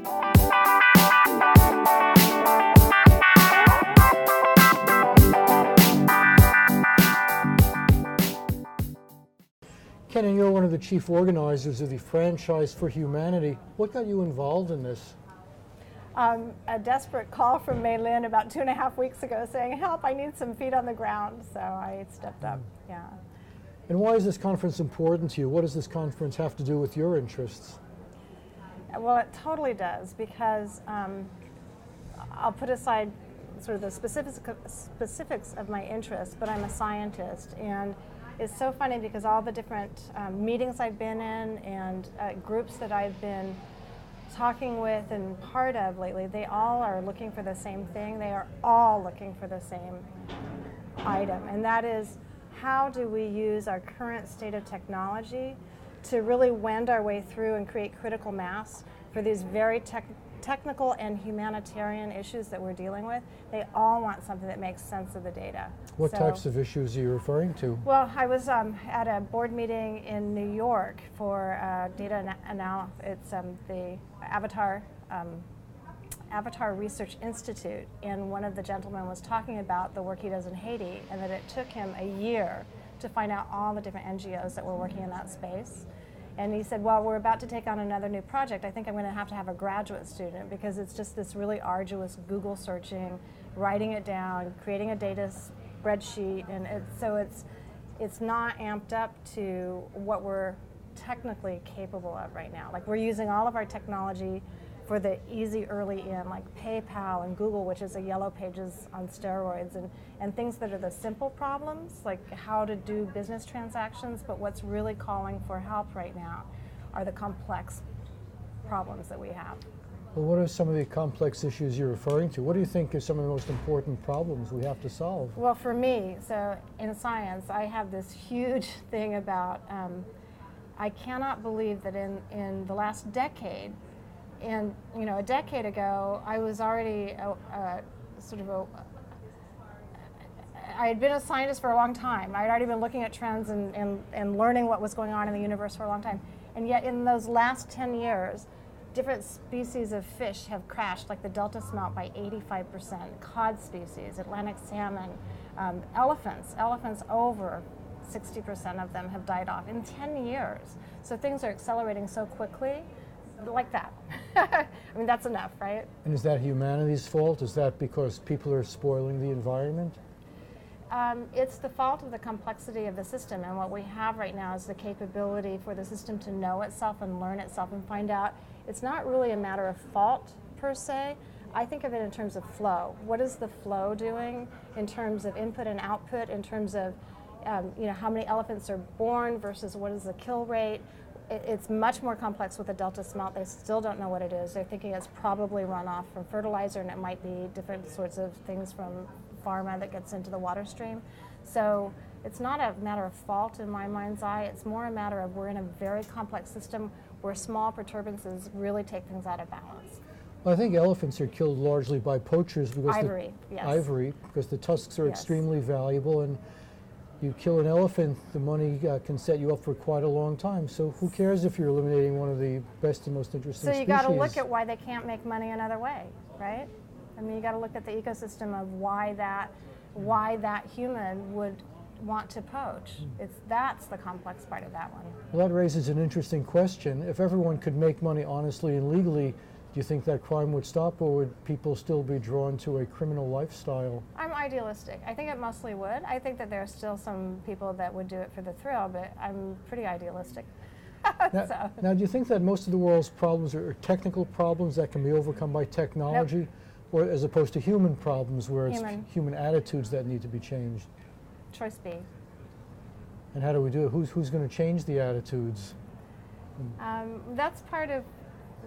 Kennan, you're one of the chief organizers of the Franchise for Humanity. What got you involved in this? A desperate call from Mei Lin about 2.5 weeks ago saying, help, I need some feet on the ground. So I stepped up, yeah. And why is this conference important to you? What does this conference have to do with your interests? Well, it totally does, because I'll put aside sort of the specifics of my interests, but I'm a scientist, and it's so funny because all the different meetings I've been in and groups that I've been talking with and part of lately, they all are looking for the same thing. They are all looking for the same item, and that is, how do we use our current state of technology to really wend our way through and create critical mass for these very technical and humanitarian issues that we're dealing with. They all want something that makes sense of the data. What types of issues are you referring to? Well, I was at a board meeting in New York for data analysis. It's the Avatar Research Institute, and one of the gentlemen was talking about the work he does in Haiti, and that it took him a year to find out all the different NGOs that were working in that space. And he said, well, we're about to take on another new project. I think I'm going to have a graduate student, because it's just this really arduous Google searching, writing it down, creating a data spreadsheet, and it's not amped up to what we're technically capable of right now. Like, we're using all of our technology for the easy early in, like PayPal and Google, which is a yellow pages on steroids, and things that are the simple problems, like how to do business transactions. But what's really calling for help right now are the complex problems that we have. Well, what are some of the complex issues you're referring to? What do you think are some of the most important problems we have to solve? Well, for me, so in science, I have this huge thing about, I cannot believe that in the last decade, and a decade ago, I was already I had been a scientist for a long time. I had already been looking at trends and learning what was going on in the universe for a long time. And yet in those last 10 years, different species of fish have crashed, like the Delta smelt by 85%, cod species, Atlantic salmon, elephants over 60% of them have died off in 10 years. So things are accelerating so quickly. Like that. I mean, that's enough, right? And is that humanity's fault? Is that because people are spoiling the environment? It's the fault of the complexity of the system, and what we have right now is the capability for the system to know itself and learn itself and find out. It's not really a matter of fault, per se. I think of it in terms of flow. What is the flow doing in terms of input and output, in terms of how many elephants are born versus what is the kill rate? It's much more complex with the Delta smelt. They still don't know what it is. They're thinking it's probably runoff from fertilizer, and it might be different sorts of things from pharma that gets into the water stream. So it's not a matter of fault in my mind's eye. It's more a matter of, we're in a very complex system where small perturbances really take things out of balance. Well, I think elephants are killed largely by poachers because ivory, because the tusks are yes. extremely valuable, and you kill an elephant, the money can set you up for quite a long time. So who cares if you're eliminating one of the best and most interesting species? So you got to look at why they can't make money another way, right? I mean, you got to look at the ecosystem of why that human would want to poach. That's the complex part of that one. Well, that raises an interesting question. If everyone could make money honestly and legally, do you think that crime would stop, or would people still be drawn to a criminal lifestyle? I'm idealistic. I think it mostly would. I think that there are still some people that would do it for the thrill, but I'm pretty idealistic. Now, do you think that most of the world's problems are technical problems that can be overcome by technology, Nope. or as opposed to human problems where it's Human attitudes that need to be changed? Choice B. And how do we do it? Who's going to change the attitudes?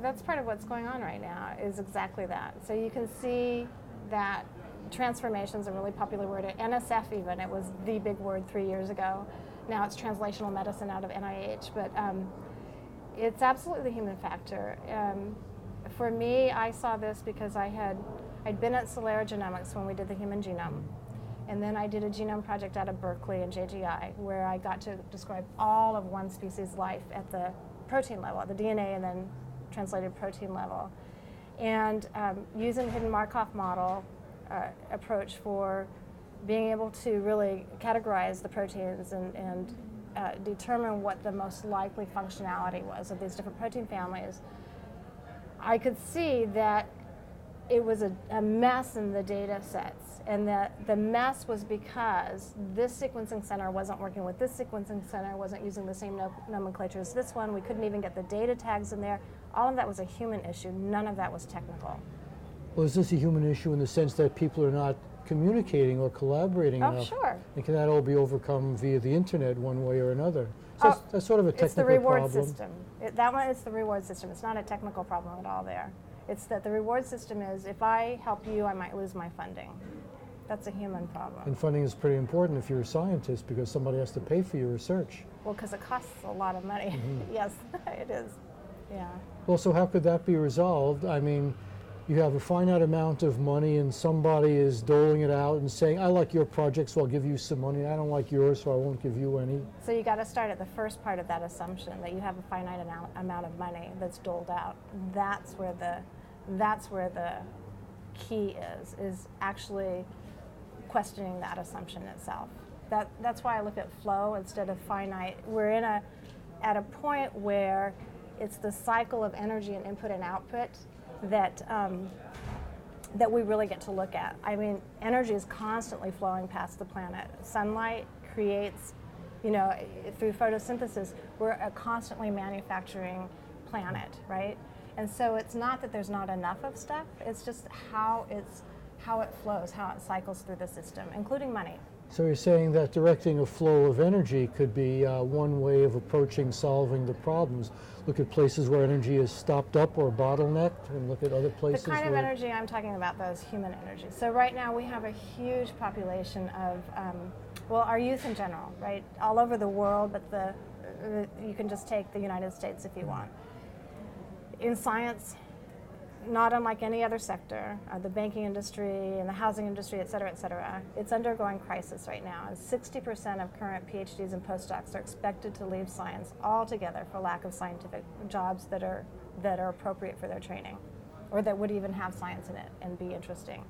That's part of what's going on right now, is exactly that. So you can see that transformation is a really popular word. At NSF even, it was the big word 3 years ago. Now it's translational medicine out of NIH, but it's absolutely the human factor. For me, I saw this because I'd been at Salinero Genomics when we did the human genome. And then I did a genome project out of Berkeley and JGI, where I got to describe all of one species' life at the protein level, at the DNA and then translated protein level. And using the hidden Markov model approach for being able to really categorize the proteins and determine what the most likely functionality was of these different protein families, I could see that it was a mess in the data sets, and that the mess was because this sequencing center wasn't working with this sequencing center, wasn't using the same nomenclature as this one. We couldn't even get the data tags in there. All of that was a human issue. None of that was technical. Well, is this a human issue in the sense that people are not communicating or collaborating enough? Oh, sure. And can that all be overcome via the internet one way or another? So that's sort of a technical It's the reward problem. system. That one is the reward system. It's not a technical problem at all there. It's that the reward system is, if I help you, I might lose my funding. That's a human problem. And funding is pretty important if you're a scientist, because somebody has to pay for your research. Well, because it costs a lot of money. Mm-hmm. Yes, it is. Yeah. Well, so how could that be resolved? I mean, you have a finite amount of money and somebody is doling it out and saying, I like your project, so I'll give you some money. I don't like yours, so I won't give you any. So you got to start at the first part of that assumption, that you have a finite amount of money that's doled out. That's where the key is actually questioning that assumption itself. That's why I look at flow instead of finite. We're at a point where it's the cycle of energy and input and output that we really get to look at. I mean, energy is constantly flowing past the planet. Sunlight creates, through photosynthesis, we're a constantly manufacturing planet, right? And so it's not that there's not enough of stuff, it's just how it flows, how it cycles through the system, including money. So you're saying that directing a flow of energy could be one way of approaching solving the problems. Look at places where energy is stopped up or bottlenecked, and look at other places The kind of energy I'm talking about, though, is human energy. So right now we have a huge population of, our youth in general, right? All over the world, but you can just take the United States if you want. In science, not unlike any other sector, the banking industry and the housing industry, et cetera, it's undergoing crisis right now. And 60% of current PhDs and postdocs are expected to leave science altogether for lack of scientific jobs that are appropriate for their training, or that would even have science in it and be interesting.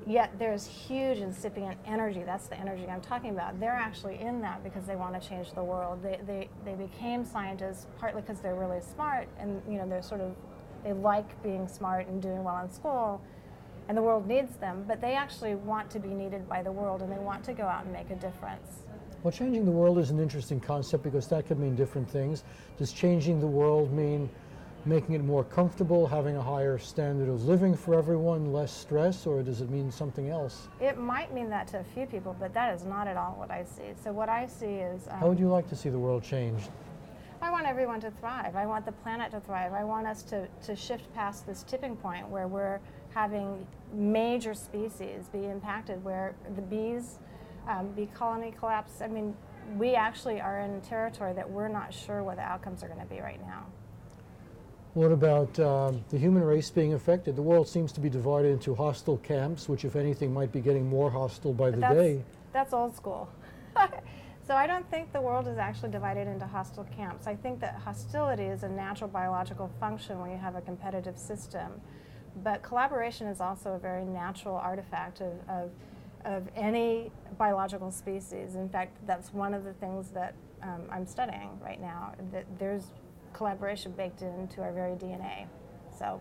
Yet there's huge incipient energy. That's the energy I'm talking about. They're actually in that because they want to change the world. They became scientists partly because they're really smart, and they like being smart and doing well in school, and the world needs them, but they actually want to be needed by the world, and they want to go out and make a difference. Well, changing the world is an interesting concept because that could mean different things. Does changing the world mean making it more comfortable, having a higher standard of living for everyone, less stress, or does it mean something else? It might mean that to a few people, but that is not at all what I see. So what I see is... How would you like to see the world changed? I want everyone to thrive. I want the planet to thrive. I want us to shift past this tipping point where we're having major species be impacted, where the bees, bee colony collapse. I mean, we actually are in territory that we're not sure what the outcomes are going to be right now. What about the human race being affected? The world seems to be divided into hostile camps, which, if anything, might be getting more hostile by the day. That's old school. So I don't think the world is actually divided into hostile camps. I think that hostility is a natural biological function when you have a competitive system. But collaboration is also a very natural artifact of any biological species. In fact, that's one of the things that I'm studying right now, that there's collaboration baked into our very DNA. So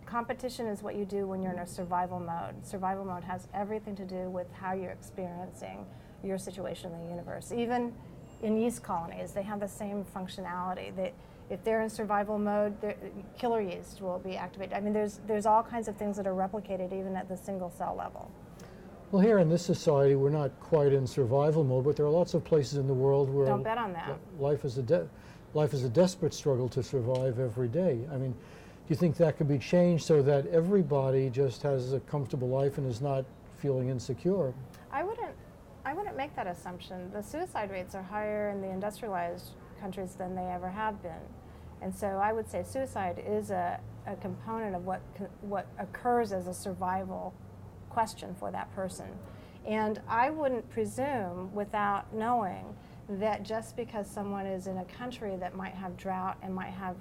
competition is what you do when you're in a survival mode. Survival mode has everything to do with how you're experiencing your situation in the universe. Even in yeast colonies, they have the same functionality. If they're in survival mode, killer yeast will be activated. I mean, there's all kinds of things that are replicated even at the single cell level. Well, here in this society, we're not quite in survival mode, but there are lots of places in the world where don't bet on that. Life is a desperate struggle to survive every day. I mean, do you think that could be changed so that everybody just has a comfortable life and is not feeling insecure? I wouldn't make that assumption. The suicide rates are higher in the industrialized countries than they ever have been. And so I would say suicide is a component of what occurs as a survival question for that person. And I wouldn't presume, without knowing, that just because someone is in a country that might have drought and might have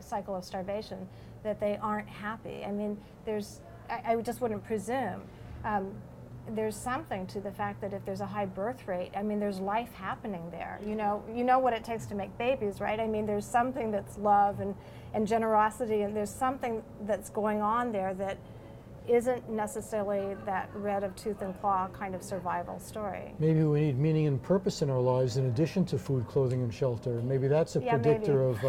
cycle of starvation, that they aren't happy. I mean, I just wouldn't presume. There's something to the fact that if there's a high birth rate, I mean, there's life happening there. You know what it takes to make babies, right? I mean, there's something that's love and generosity, and there's something that's going on there that isn't necessarily that red of tooth and claw kind of survival story. Maybe we need meaning and purpose in our lives in addition to food, clothing, and shelter. Maybe that's a predictor of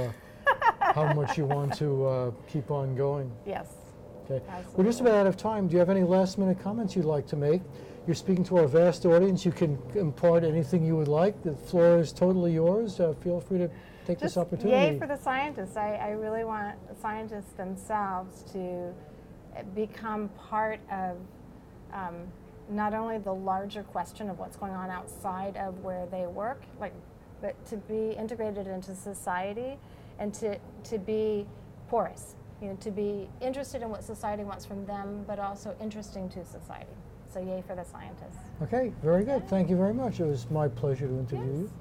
how much you want to keep on going. Yes. Okay. Absolutely. We're just about out of time. Do you have any last-minute comments you'd like to make? You're speaking to our vast audience. You can impart anything you would like. The floor is totally yours. Feel free to take this opportunity. Yay for the scientists. I really want scientists themselves to become part of not only the larger question of what's going on outside of where they work, but to be integrated into society and to be porous, to be interested in what society wants from them, but also interesting to society. So yay for the scientists. Okay, very good. Thank you very much. It was my pleasure to interview you.